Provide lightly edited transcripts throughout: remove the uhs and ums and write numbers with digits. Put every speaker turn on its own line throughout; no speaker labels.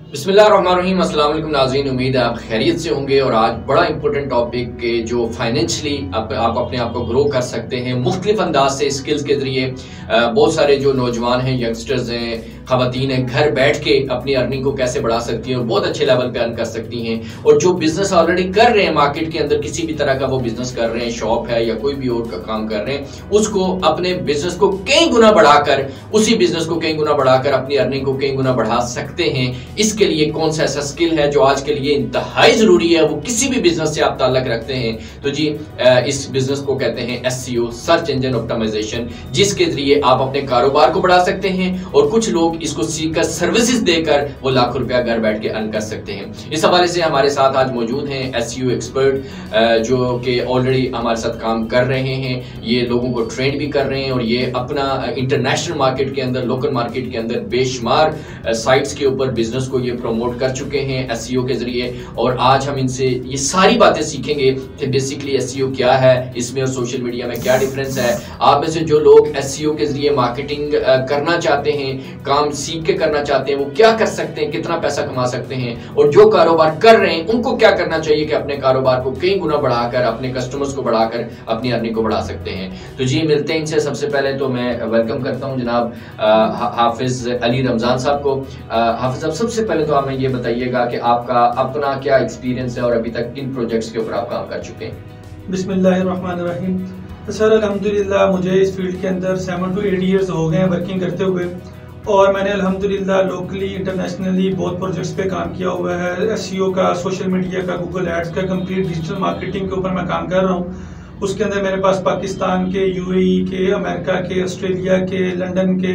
बिस्मिल्लाहिर्रहमानिर्रहीम। अस्सलाम वालेकुम नाज़रीन, उम्मीद है आप खैरियत से होंगे। और आज बड़ा इंपॉर्टेंट टॉपिक के जो फाइनेंशियली आप अपने आप को ग्रो कर सकते हैं मुख्तलिफ अंदाज से स्किल्स के जरिए। बहुत सारे जो नौजवान हैं, यंगस्टर्स हैं, खवातीन हैं, घर बैठ के अपनी अर्निंग को कैसे बढ़ा सकती हैं और बहुत अच्छे लेवल पे अर्न कर सकती हैं। और जो बिजनेस ऑलरेडी कर रहे हैं मार्केट के अंदर, किसी भी तरह का वो बिजनेस कर रहे हैं, शॉप है या कोई भी और का काम कर रहे हैं, उसको अपने बिजनेस को कई गुना बढ़ाकर, उसी बिजनेस को कई गुना बढ़ाकर अपनी अर्निंग को कई गुना बढ़ा सकते हैं। इसके लिए कौन सा ऐसा स्किल है जो आज के लिए इंतहाई जरूरी है, वो किसी भी बिजनेस से आप ताल्लुक रखते हैं तो जी इस बिजनेस को कहते हैं एसईओ, सर्च इंजन ऑप्टिमाइजेशन, जिसके जरिए आप अपने कारोबार को बढ़ा सकते हैं और कुछ लोग इसको सीखकर सर्विसेज देकर वो लाखों रुपया घर बैठ के अर्न कर सकते हैं। इस हवाले से हमारे साथ आज मौजूद हैं एसईओ एक्सपर्ट जो कि ऑलरेडी हमारे साथ काम कर रहे हैं। ये लोगों को ट्रेन भी कर रहे हैं और ये अपना इंटरनेशनल मार्केट के अंदर, लोकल मार्केट के अंदर बेशुमार साइट्स के ऊपर बिजनेस को ये प्रमोट कर चुके हैं एसईओ के जरिए। और आज हम इनसे ये सारी बातें सीखेंगे कि बेसिकली एसईओ क्या है, इसमें और सोशल मीडिया में क्या डिफरेंस है। आप में से जो लोग एसईओ के जरिए मार्केटिंग करना चाहते हैं, काम सीख के करना चाहते हैं, वो क्या कर सकते हैं, कितना पैसा कमा सकते हैं, और जो कारोबार कर रहे हैं उनको क्या करना चाहिए कि अपने कारोबार को कई गुना बढ़ाकर, अपने कस्टमर्स को बढ़ाकर अपनी अर्निंग को बढ़ा सकते हैं। तो जी मिलते हैं इनसे। सबसे पहले तो मैं वेलकम करता हूं जनाब हाफिज अली रमजान साहब को। हाफिज साहब, सबसे पहले तो आप हमें ये बताइएगा कि आपका अपना क्या एक्सपीरियंस है और अभी तक किन प्रोजेक्ट्स के ऊपर आप काम कर चुके हैं।
बिस्मिल्लाहिर्रहमानिर्रहीम। सर अल्हम्दुलिल्लाह मुझे इस फील्ड के अंदर 7 to 8 ईयर्स हो गए हैं वर्किंग करते हुए, और मैंने अल्हम्दुलिल्लाह लोकली इंटरनेशनली बहुत प्रोजेक्ट्स पे काम किया हुआ है। एसईओ का, सोशल मीडिया का, गूगल एड्स का, कंप्लीट डिजिटल मार्केटिंग के ऊपर मैं काम कर रहा हूँ। उसके अंदर मेरे पास पाकिस्तान के, यूएई के, अमेरिका के, ऑस्ट्रेलिया के, लंदन के,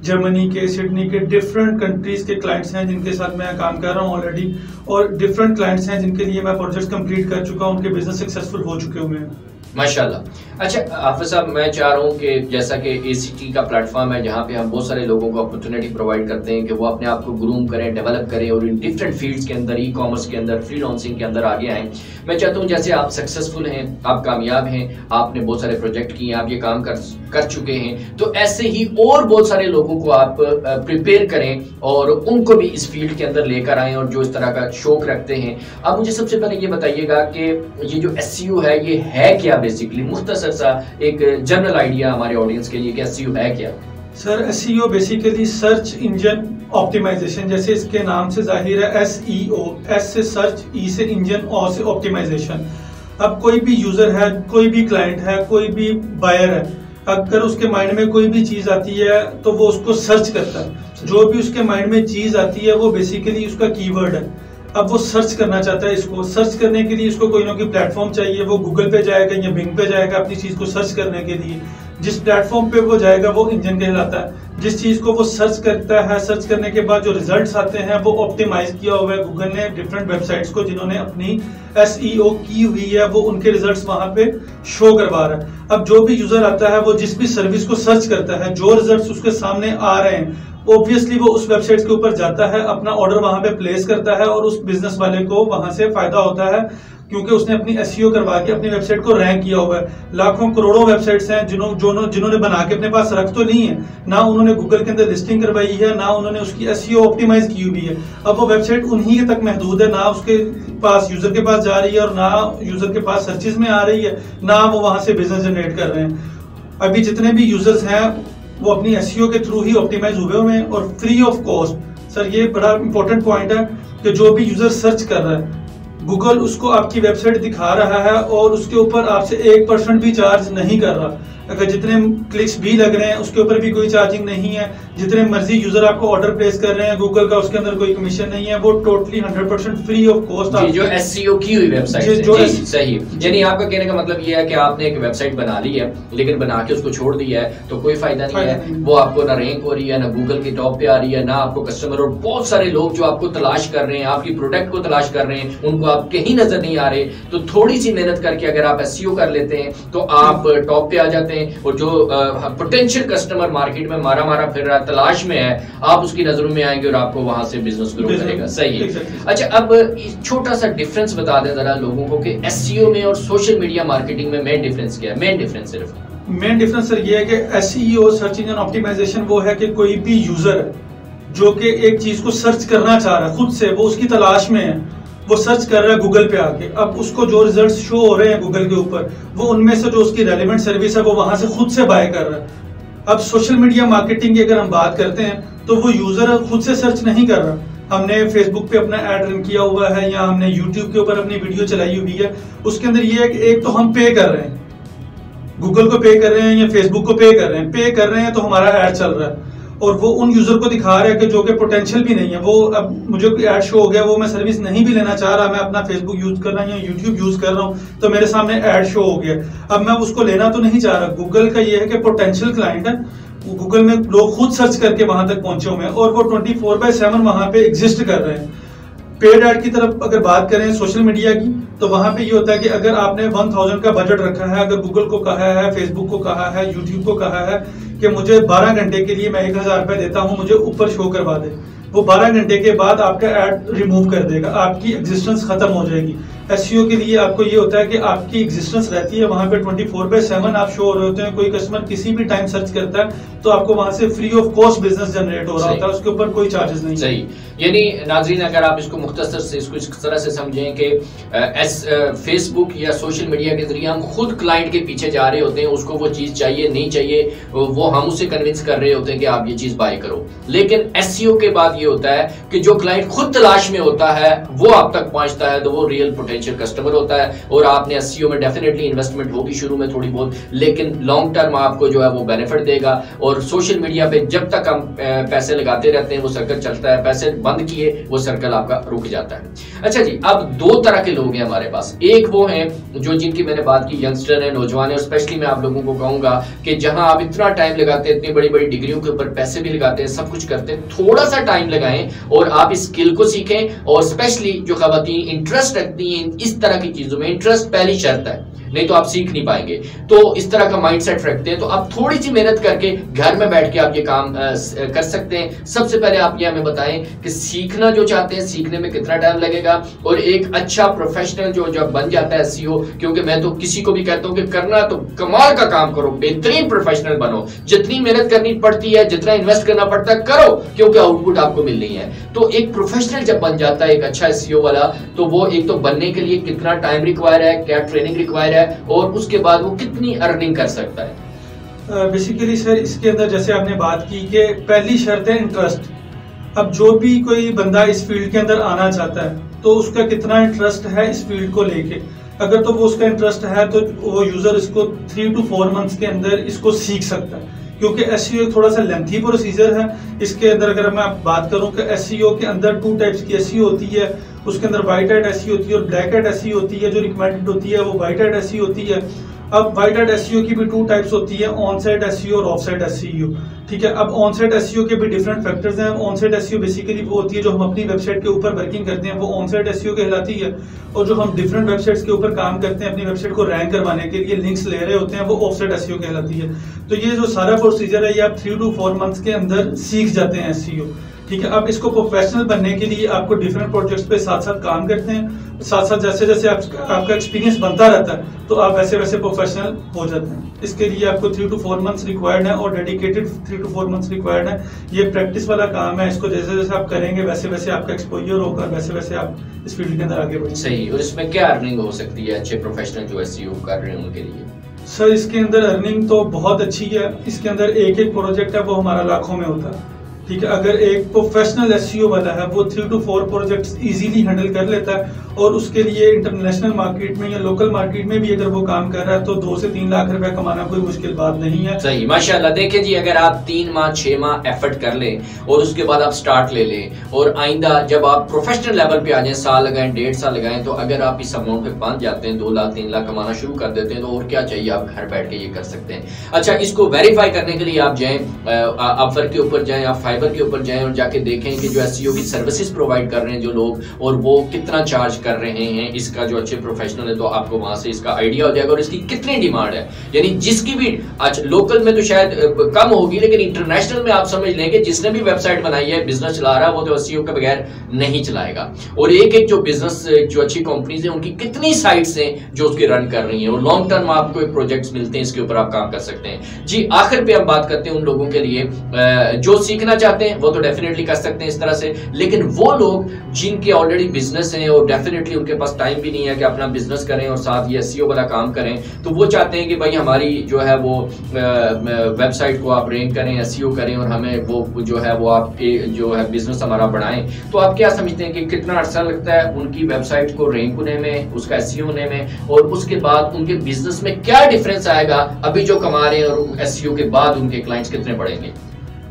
जर्मनी के, सिडनी के, डिफरेंट कंट्रीज के क्लाइंट्स हैं जिनके साथ मैं काम कर रहा हूँ ऑलरेडी, और डिफरेंट क्लाइंट्स हैं जिनके लिए मैं प्रोजेक्ट्स कंप्लीट कर चुका हूँ, उनके बिजनेस सक्सेसफुल हो चुके हुए हैं
माशाल्लाह। अच्छा हाफिज साहब, मैं चाह रहा हूँ कि जैसा कि एसीटी का प्लेटफॉर्म है जहाँ पे हम बहुत सारे लोगों को अपॉर्चुनिटी प्रोवाइड करते हैं कि वो अपने आप को ग्रूम करें, डेवलप करें और इन डिफरेंट फील्ड्स के अंदर, ई कॉमर्स के अंदर, फ्रीलांसिंग के अंदर आगे आएँ। मैं चाहता हूँ जैसे आप सक्सेसफुल हैं, आप कामयाब हैं, आपने बहुत सारे प्रोजेक्ट किए, आप ये काम कर चुके हैं, तो ऐसे ही और बहुत सारे लोगों को आप प्रिपेयर करें और उनको भी इस फील्ड के अंदर लेकर आएँ और जो इस तरह का शौक रखते हैं। आप मुझे सबसे पहले ये बताइएगा कि ये जो एसईओ है ये है क्या, बेसिकली मुख्तसर सा एक जनरल आइडिया हमारे ऑडियंस के लिए कि एसईओ है क्या।
Sir SEO basically search engine optimization, जैसे इसके नाम से जाहिर है, एसईओ, एस से सर्च, ई से इंजन, ओ से ऑप्टिमाइजेशन। अब कोई भी यूजर है, कोई भी क्लाइंट है, कोई भी बायर है, अगर उसके माइंड में कोई भी चीज आती है तो वो उसको सर्च करता है। जो भी उसके माइंड में चीज आती है वो बेसिकली उसका कीवर्ड है। अब वो सर्च करना चाहता है, इसको सर्च करने के लिए उसको कोई ना कोई प्लेटफॉर्म चाहिए। वो गूगल पे जाएगा या बिंग पे जाएगा अपनी चीज को सर्च करने के लिए। जिस प्लेटफॉर्म पे वो जाएगा वो इंजन कहलाता है। जिस चीज को वो सर्च करता है, सर्च करने के बाद जो रिजल्ट्स आते हैं वो ऑप्टिमाइज किया हुआ है गूगल ने डिफरेंट वेबसाइट्स को जिन्होंने अपनी एसईओ की हुई है, वो उनके रिजल्ट्स वहां पे शो करवा रहा है। अब जो भी यूजर आता है वो जिस भी सर्विस को सर्च करता है, जो रिजल्ट्स उसके सामने आ रहे हैं, ऑब्वियसली वो उस वेबसाइट के ऊपर जाता है, अपना ऑर्डर वहां पे प्लेस करता है और उस बिजनेस वाले को वहां से फायदा होता है क्योंकि उसने अपनी एसईओ करवा के अपनी वेबसाइट को रैंक किया हुआ है। लाखों करोड़ों वेबसाइट्स हैं जिन्होंने बना के अपने पास रख तो नहीं है, ना उन्होंने गूगल के अंदर लिस्टिंग करवाई है, ना उन्होंने उसकी एसईओ ऑप्टिमाइज की हुई है। अब वो वेबसाइट उन्हीं के तक महदूद है, ना उसके पास यूजर के पास जा रही है और ना यूजर के पास सर्चेज में आ रही है, ना वो वहां से बिजनेस जनरेट कर रहे हैं। अभी जितने भी यूजर्स हैं वो अपनी एसईओ के थ्रू ही ऑप्टिमाइज हुए हैं और फ्री ऑफ कॉस्ट। सर ये बड़ा इंपॉर्टेंट पॉइंट है कि जो भी यूजर सर्च कर रहा है, गूगल उसको आपकी वेबसाइट दिखा रहा है और उसके ऊपर आपसे 1% भी चार्ज नहीं कर रहा। अगर जितने क्लिक्स भी लग रहे हैं उसके ऊपर भी कोई चार्जिंग नहीं है। जितने मर्जी यूजर आपको ऑर्डर प्लेस कर रहे हैं, गूगल का उसके अंदर कोई कमीशन नहीं है, वो टोटली 100% फ्री ऑफ कॉस्ट।
जो एसईओ की हुई वेबसाइट है, सही। यानी आपका कहने का मतलब ये है कि आपने एक वेबसाइट बना ली है लेकिन बना के उसको छोड़ दिया है तो कोई फायदा नहीं है। वो आपको ना रैंक हो रही है, ना गूगल की टॉप पे आ रही है, ना आपको कस्टमर, और बहुत सारे लोग जो आपको तलाश कर रहे हैं, आपकी प्रोडक्ट को तलाश कर रहे हैं, उनको आप कहीं नजर नहीं आ रहे। तो थोड़ी सी मेहनत करके अगर आप एसईओ कर लेते हैं तो आप टॉप पे आ जाते हैं और जो पोटेंशियल कस्टमर मार्केट में मारा फिर रहा, तलाश में है, आप उसकी नजरों में आएंगे और आपको वहां से बिजनेस ग्रो करेगा। सही है। अच्छा, अब छोटा सा डिफरेंस बता दें जरा लोगों को कि एसईओ में और सोशल मीडिया मार्केटिंग में मेन डिफरेंस क्या है। मेन डिफरेंस सिर्फ
मेन डिफरेंस सर ये है कि एसईओ, सर्च इंजन ऑप्टिमाइजेशन, वो है कि कोई भी यूजर जो कि एक चीज को सर्च करना चाह रहा है खुद से, वो उसकी तलाश में है, वो सर्च कर रहा है गूगल पे आके, अब उसको जो रिजल्ट्स शो हो रहे हैं गूगल के ऊपर, वो उनमें से जो उसकी रेलेवेंट सर्विस है वो वहां से खुद से बाय कर रहा है। अब सोशल मीडिया मार्केटिंग की अगर हम बात करते हैं तो वो यूजर खुद से सर्च नहीं कर रहा, हमने फेसबुक पे अपना ऐड रन किया हुआ है या हमने यूट्यूब के ऊपर अपनी वीडियो चलाई हुई है, उसके अंदर ये है कि एक तो हम पे कर रहे हैं, गूगल को पे कर रहे हैं या फेसबुक को पे कर रहे हैं तो हमारा ऐड चल रहा है और वो उन यूजर को दिखा रहा है कि जो कि पोटेंशियल भी नहीं है, वो अब मुझे कोई ऐड शो हो गया, वो मैं सर्विस नहीं भी लेना चाह रहा, मैं अपना फेसबुक यूज कर रहा हूँ या यूट्यूब यूज कर रहा हूँ तो मेरे सामने ऐड शो हो गया, अब मैं उसको लेना तो नहीं चाह रहा। गूगल का ये है कि पोटेंशियल क्लाइंट है, गूगल में लोग खुद सर्च करके वहां तक पहुंचे हुए हैं और वो 24/7 वहां पे एग्जिस्ट कर रहे हैं। पेड ऐड की तरफ अगर बात करें सोशल मीडिया की तो वहां पे ये होता है कि अगर आपने 1000 का बजट रखा है, अगर गूगल को कहा है, फेसबुक को कहा है, यूट्यूब को कहा है कि मुझे 12 घंटे के लिए मैं 1000 रुपए देता हूं, मुझे ऊपर शो करवा दे, वो 12 घंटे के बाद आपका ऐड रिमूव कर देगा, आपकी एग्जिस्टेंस खत्म हो जाएगी। एसईओ के लिए आपको ये होता है कि आपकी एग्जिस्टेंस रहती है वहां पे 24/7 आप शो हो रहे होते हैं, कोई कस्टमर किसी भी टाइम सर्च करता है तो आपको वहां से free of cost business generate हो रहा होता है, उसके ऊपर कोई चार्जेस नहीं।
सही, यानी नाजरीन अगर आप इसको मुख्तसर से इसको इस तरह से समझें कि फेसबुक या सोशल मीडिया के जरिए हम खुद क्लाइंट के पीछे जा रहे होते हैं, उसको वो चीज चाहिए नहीं चाहिए वो हम उसे कन्विंस कर रहे होते हैं कि आप ये चीज बाय करो, लेकिन एसईओ के बाद ये होता है कि जो क्लाइंट खुद तलाश में होता है वो आप तक पहुंचता है तो वो रियल पोटेंशियल कस्टमर होता है और आपने एसईओ में डेफिनेटली इन्वेस्टमेंट होगी शुरू में थोड़ी बहुत, लेकिन लॉन्ग टर्म आपको जो है वो बेनिफिट देगा। और सोशल मीडिया पे जब तक हम पैसे लगाते रहते हैं वो सर्कल चलता है, पैसे बंद किए वो सर्कल आपका रुक जाता है। अच्छा जी, अब दो तरह के लोग हैं हमारे पास, एक वो हैं जो जिनकी मैंने बात की यंगस्टर है, नौजवान है, और स्पेशली मैं आप लोगों को कहूंगा कि जहां आप इतना टाइम लगाते हैं, इतनी बड़ी बड़ी डिग्रियों के ऊपर पैसे भी लगाते हैं, सब कुछ करते हैं, थोड़ा सा टाइम लगाएं और आप इस स्किल को सीखें। और स्पेशली जो खवातीन इंटरेस्ट रखती हैं इस तरह की चीजों में, इंटरेस्ट पहली शर्त है, नहीं तो आप सीख नहीं पाएंगे, तो इस तरह का माइंडसेट रखते हैं तो आप थोड़ी सी मेहनत करके घर में बैठ के आप ये काम कर सकते हैं। सबसे पहले आप ये हमें बताएं कि सीखना जो चाहते हैं सीखने में कितना टाइम लगेगा और एक अच्छा प्रोफेशनल जो जब बन जाता है एसईओ, क्योंकि मैं तो किसी को भी कहता हूं कि करना तो कमाल का काम करो, बेहतरीन प्रोफेशनल बनो, जितनी मेहनत करनी पड़ती है, जितना इन्वेस्ट करना पड़ता है करो, क्योंकि आउटपुट आपको मिलनी है। तो एक प्रोफेशनल जब बन जाता है एक अच्छा एसईओ वाला, तो वो एक तो बनने के लिए कितना टाइम रिक्वायर है, क्या ट्रेनिंग रिक्वायर है और उसके बाद वो कितनी अर्निंग कर सकता है।
बेसिकली सर इसके अंदर जैसे आपने बात की कि पहली शर्त है इंटरेस्ट। अब जो भी कोई बंदा इस फील्ड के अंदर आना चाहता है तो उसका कितना इंटरेस्ट है इस फील्ड को लेके, अगर तो वो उसका इंटरेस्ट है तो वो यूजर इसको 3 to 4 मंथ्स के अंदर इसको सीख सकता है, क्योंकि एसईओ थोड़ा सा लेंथी प्रोसीजर है। इसके अंदर अगर मैं बात करूं कि एसईओ के अंदर 2 टाइप्स की एसईओ होती है, उसके अंदर व्हाइट हैट एसईओ होती है और ब्लैक हैट एसईओ होती है। जो रिकमेंडेड होती है वो व्हाइट हैट एसईओ होती है। अब व्हाइट हैट एसईओ की भी 2 टाइप्स होती है, ऑन साइट एसईओ और ऑफ साइट एसईओ, ठीक है। अब ऑन साइट एसईओ के भी डिफरेंट फैक्टर्स हैं। ऑन साइट एसईओ बेसिकली वो होती है जो हम अपनी वेबसाइट के ऊपर वर्किंग करते हैं, वो ऑन साइट एसईओ कहलाती है। और जो हम डिफरेंट वेबसाइट्स के ऊपर काम करते हैं अपनी वेबसाइट को रैंक करवाने के लिए लिंक्स ले रहे होते हैं, वो ऑफ साइट एसईओ कहलाती है। तो ये जो सारा प्रोसीजर है ये आप 3 to 4 मंथ्स के अंदर सीख जाते हैं एसईओ, ठीक है। अब इसको प्रोफेशनल बनने के लिए आपको डिफरेंट प्रोजेक्ट्स पे साथ साथ काम करते हैं, साथ साथ जैसे जैसे आपका एक्सपीरियंस बनता रहता है तो आप वैसे वैसे प्रोफेशनल हो जाते हैं। इसके लिए आपको 3 to 4 मंथ्स रिक्वायर्ड है और डेडिकेटेड 3 to 4 मंथ्स रिक्वायर्ड है। ये प्रैक्टिस वाला काम है, इसको जैसे जैसे आप करेंगे वैसे वैसे आपका एक्सपोजर होगा, वैसे वैसे आप इस फील्ड के अंदर आगे बढ़ेंगे।
सही। और इसमें क्या अर्निंग हो सकती है अच्छे प्रोफेशनल जो एसईओ कर रहे हैं उनके लिए?
सर इसके अंदर अर्निंग तो बहुत अच्छी है। इसके अंदर एक एक प्रोजेक्ट है वो हमारा लाखों में होता है, ठीक है। अगर एक प्रोफेशनल एसईओ वाला है वो 3 to 4 प्रोजेक्ट्स इजीली हैंडल कर लेता है और उसके लिए इंटरनेशनल मार्केट में या लोकल मार्केट में भी अगर वो काम कर रहा है तो 2 से 3 लाख रुपए कमाना कोई मुश्किल बात नहीं है।
सही, माशाल्लाह। देखिए जी, अगर आप 3 माह 6 माह एफर्ट कर लें और उसके बाद आप स्टार्ट ले लें और आइंदा जब आप प्रोफेशनल लेवल पे आ जाएं, साल लगाएं 1.5 साल लगाएं, तो अगर आप इस अमाउंट पे पहुंच जाते हैं 2 लाख 3 लाख कमाना शुरू कर देते हैं तो और क्या चाहिए, आप घर बैठ के ये कर सकते हैं। अच्छा, इसको वेरीफाई करने के लिए आप जाएं, अपवर्क के ऊपर जाएं, आप फाइवर के ऊपर जाएं और जाके देखें कि जो एसईओ की सर्विसेज प्रोवाइड कर रहे हैं जो लोग और वो कितना चार्ज कर रहे हैं। इसका जो अच्छे प्रोफेशनल है तो आपको वहां से इसका आइडिया हो जाएगा और इसकी कितनी डिमांड है। यानी जिसकी भी आज लोकल में तो शायद कम होगी, लेकिन इंटरनेशनल में आप समझ लें कि जिसने भी वेबसाइट बनाई है, बिजनेस चला रहा है, वो तो एसईओ के बगैर नहीं चलाएगा। और एक एक जो बिजनेस जो अच्छी कंपनीज हैं उनकी कितनी साइट्स हैं जो उसकी रन कर रही हैं और लॉन्ग टर्म आपको एक प्रोजेक्ट्स मिलते हैं, इसके ऊपर आप काम कर सकते हैं। जी, आखिर पे हम बात करते हैं उन लोगों के लिए जो सीखना चाहते हैं वो तो डेफिनेटली कर सकते हैं इस तरह से, लेकिन वो लोग जिनके ऑलरेडी बिजनेस हैं और डेफिनेटली उनके पास टाइम भी नहीं है कि अपना बिजनेस करें और साथ ये एसईओ वाला काम करें, तो वो चाहते हैं कि भाई हमारी जो है वो वेबसाइट को आप रैंक करें, एसईओ करें और हमें वो जो है वो आप जो है बिजनेस हमारा बढ़ाएं। तो आप क्या समझते हैं कि कितना अर्सा लगता है उनकी वेबसाइट को रैंक होने में, उसका एसईओ होने में, और उसके बाद उनके बिजनेस में क्या डिफरेंस आएगा अभी जो कमा रहे हैं और एसईओ के बाद उनके क्लाइंट्स कितने बढ़ेंगे?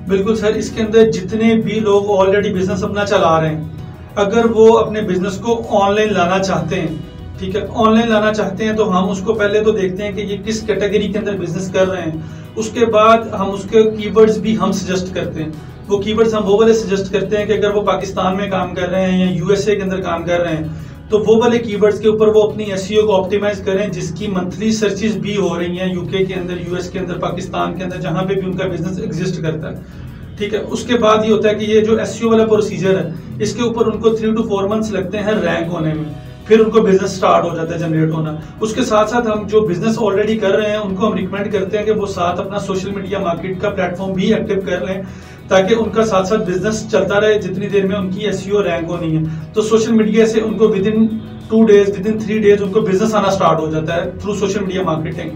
बिल्कुल सर, इसके अंदर जितने भी लोग ऑलरेडी बिजनेस अपना चला रहे हैं, अगर वो अपने बिजनेस को ऑनलाइन लाना चाहते हैं, ठीक है, ऑनलाइन लाना चाहते हैं, तो हम उसको पहले तो देखते हैं कि ये किस कैटेगरी के अंदर बिजनेस कर रहे हैं। उसके बाद हम उसके कीवर्ड्स भी हम सजेस्ट करते हैं। वो कीवर्ड्स हम वो वाले सजेस्ट करते हैं कि अगर वो पाकिस्तान में काम कर रहे हैं या यूएसए के अंदर काम कर रहे हैं, तो वो वाले कीवर्ड्स के ऊपर वो अपनी एसईओ को ऑप्टिमाइज करें जिसकी मंथली सर्चेस भी हो रही हैं यूके के अंदर, यूएस के अंदर, पाकिस्तान के अंदर, जहां पे भी उनका बिजनेस एग्जिस्ट करता है। ठीक है, उसके बाद ये होता है कि ये जो एसईओ वाला प्रोसीजर है, इसके ऊपर उनको 3 to 4 मंथ्स लगते हैं रैंक होने में, फिर उनको बिजनेस स्टार्ट हो जाता है जनरेट होना। उसके साथ साथ हम जो बिजनेस ऑलरेडी कर रहे हैं उनको हम रिकमेंड करते हैं कि वो साथ अपना सोशल मीडिया मार्केट का प्लेटफॉर्म भी एक्टिव कर लें, ताकि उनका साथ साथ बिजनेस चलता रहे जितनी देर में उनकी एसईओ रैंक होनी है। तो सोशल मीडिया से उनको विदिन 2 days, विदिन 3 days उनको बिजनेस आना स्टार्ट हो जाता है थ्रू सोशल मीडिया मार्केटिंग।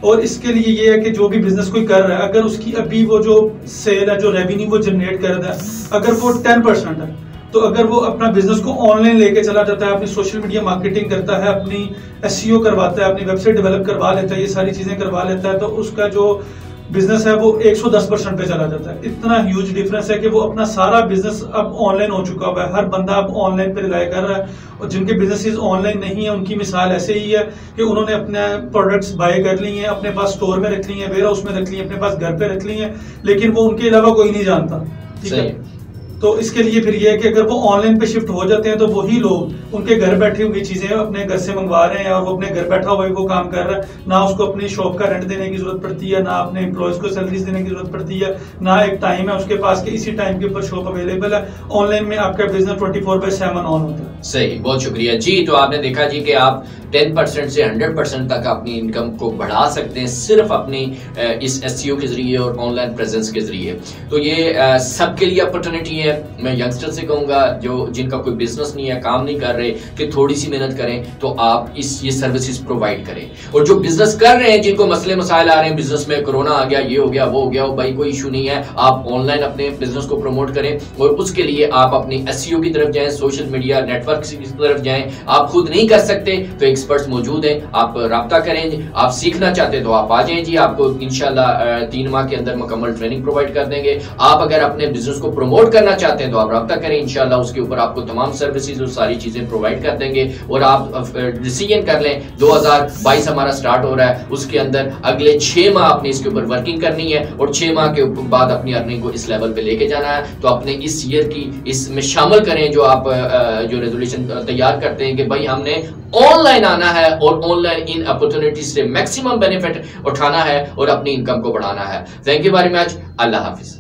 और इसके लिए ये है कि जो भी बिजनेस कोई कर रहा है, अगर उसकी अभी वो जो सेल है, जो रेवेन्यू वो जनरेट कर रहा है, अगर वो 10% है, तो अगर वो अपना बिजनेस को ऑनलाइन लेके चला जाता है, अपनी सोशल मीडिया मार्केटिंग करता है, अपनी एसईओ करवाता है, अपनी वेबसाइट डेवलप करवा लेता है, ये सारी चीजें करवा लेता है, तो उसका जो बिजनेस है वो 110% पे चला जाता है। इतना ह्यूज डिफरेंस है कि वो अपना सारा बिजनेस अब ऑनलाइन हो चुका हुआ है। हर बंदा अब ऑनलाइन पे रिलाय कर रहा है, और जिनके बिजनेसेस ऑनलाइन नहीं है उनकी मिसाल ऐसे ही है कि उन्होंने अपने प्रोडक्ट्स बाय कर ली हैं, अपने पास स्टोर में रख ली हैं, वेयर हाउस में रख ली हैं, अपने पास घर पे रख ली हैं, लेकिन वो उनके अलावा कोई नहीं जानता। ठीक है, तो इसके लिए फिर ये है कि अगर वो ऑनलाइन पे शिफ्ट हो जाते हैं, तो वही लोग उनके घर बैठी हुई चीजें अपने घर से मंगवा रहे हैं, और वो अपने घर बैठा हुआ वो काम कर रहा है। ना उसको अपनी शॉप का रेंट देने की जरूरत पड़ती है, ना अपने एम्प्लॉयज को सैलरीज देने की जरूरत पड़ती है, ना एक टाइम है उसके पास कि इसी टाइम के ऊपर शॉप अवेलेबल है। ऑनलाइन में आपका बिजनेस 24/7 ऑन होता है।
सही, बहुत शुक्रिया जी। तो आपने देखा जी कि आप 10% से 100% तक अपनी इनकम को बढ़ा सकते हैं सिर्फ अपनी इस एसईओ के जरिए और ऑनलाइन प्रेजेंस के जरिए। तो ये सबके लिए अपॉर्चुनिटी है। मैं यंगस्टर से कहूंगा जो जिनका कोई बिजनेस नहीं है, काम नहीं कर रहे, कि थोड़ी सी मेहनत करें तो आप ये सर्विसेज प्रोवाइड करें। और जो बिजनेस कर रहे हैं, जिनको मसले मसाइल आ रहे हैं बिजनेस में, कोरोना आ गया, ये हो गया, वो हो गया, भाई कोई इशू नहीं है, आप ऑनलाइन अपने बिजनेस को प्रमोट करें, और उसके लिए आप अपनी एसईओ की तरफ जाएं, सोशल मीडिया नेटवर्क की तरफ जाएं। आप खुद नहीं कर सकते तो एक्सपर्ट्स मौजूद हैं, आप राब्ता करें। आप सीखना चाहते हैं तो आप आ जाएं जी, आपको इंशाल्लाह 3 माह के अंदर मुकम्मल ट्रेनिंग प्रोवाइड कर देंगे। आप अगर अपने बिजनेस को प्रमोट करना चाहते हैं तो आप राब्ता करें, इंशाल्लाह उसके ऊपर आपको तमाम सर्विसेज और सारी चीजें प्रोवाइड कर देंगे। और आप डिसीजन कर लें, 2022 हमारा स्टार्ट हो रहा है, उसके अंदर अगले 6 माह आपने इसके ऊपर वर्किंग करनी है, और 6 माह के बाद अपनी अर्निंग को इस लेवल पे लेके जाना है। तो अपने इस ईयर की इसमें शामिल करें जो आप जो रेजोल्यूशन तैयार करते हैं कि भाई हमने ऑनलाइन आना है और ऑनलाइन इन अपॉर्चुनिटीज से मैक्सिमम बेनिफिट उठाना है और अपनी इनकम को बढ़ाना है। Thank you very much. Allah Hafiz.